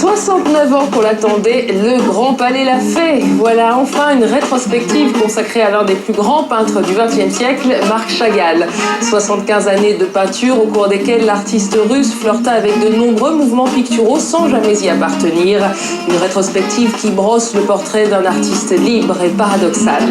69 ans qu'on l'attendait, le Grand Palais l'a fait. Voilà enfin une rétrospective consacrée à l'un des plus grands peintres du XXe siècle, Marc Chagall. 75 années de peinture au cours desquelles l'artiste russe flirta avec de nombreux mouvements picturaux sans jamais y appartenir. Une rétrospective qui brosse le portrait d'un artiste libre et paradoxal.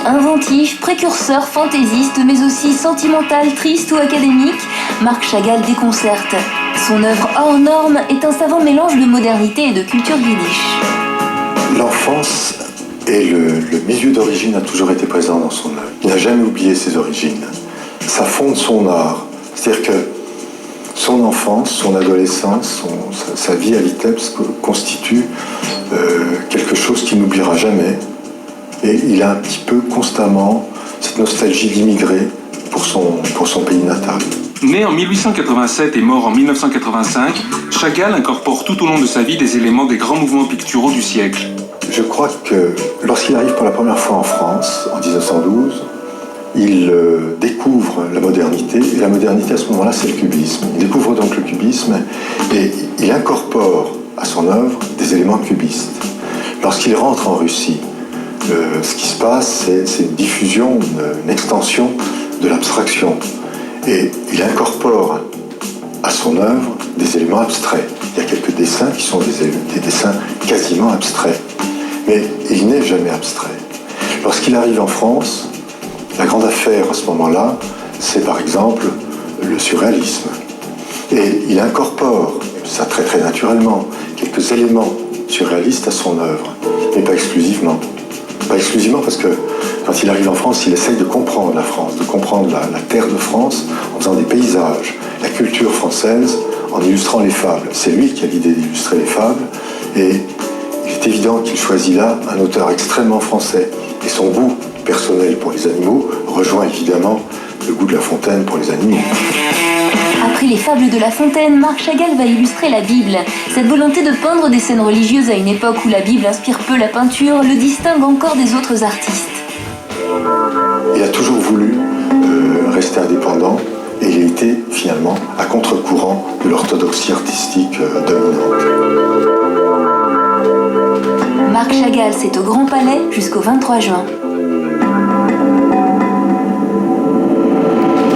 Inventif, précurseur, fantaisiste, mais aussi sentimental, triste ou académique, Marc Chagall déconcerte. Son œuvre hors norme est un savant mélange de modernité et de culture yiddish. L'enfance et le milieu d'origine a toujours été présent dans son œuvre. Il n'a jamais oublié ses origines. Ça fonde son art. C'est-à-dire que son enfance, son adolescence, sa vie à Vitebsk constitue quelque chose qu'il n'oubliera jamais. Et il a un petit peu constamment cette nostalgie d'immigré pour son pays natal. Né en 1887 et mort en 1985, Chagall incorpore tout au long de sa vie des éléments des grands mouvements picturaux du siècle. Je crois que lorsqu'il arrive pour la première fois en France, en 1912, il découvre la modernité, et la modernité à ce moment-là, c'est le cubisme. Il découvre donc le cubisme et il incorpore à son œuvre des éléments cubistes. Lorsqu'il rentre en Russie, ce qui se passe, c'est une diffusion, une extension de l'abstraction. Et il incorpore à son œuvre des éléments abstraits. Il y a quelques dessins qui sont des dessins quasiment abstraits. Mais il n'est jamais abstrait. Lorsqu'il arrive en France, la grande affaire à ce moment-là, c'est par exemple le surréalisme. Et il incorpore, ça très très naturellement, quelques éléments surréalistes à son œuvre, mais pas exclusivement. Pas exclusivement parce que quand il arrive en France, il essaye de comprendre la France, de comprendre la terre de France en faisant des paysages, la culture française en illustrant les fables. C'est lui qui a l'idée d'illustrer les fables et il est évident qu'il choisit là un auteur extrêmement français. Et son goût personnel pour les animaux rejoint évidemment le goût de La Fontaine pour les animaux. Après les fables de La Fontaine, Marc Chagall va illustrer la Bible. Cette volonté de peindre des scènes religieuses à une époque où la Bible inspire peu la peinture le distingue encore des autres artistes. Il a toujours voulu rester indépendant et il a été finalement à contre-courant de l'orthodoxie artistique dominante. Marc Chagall, c'est au Grand Palais jusqu'au 23 juin.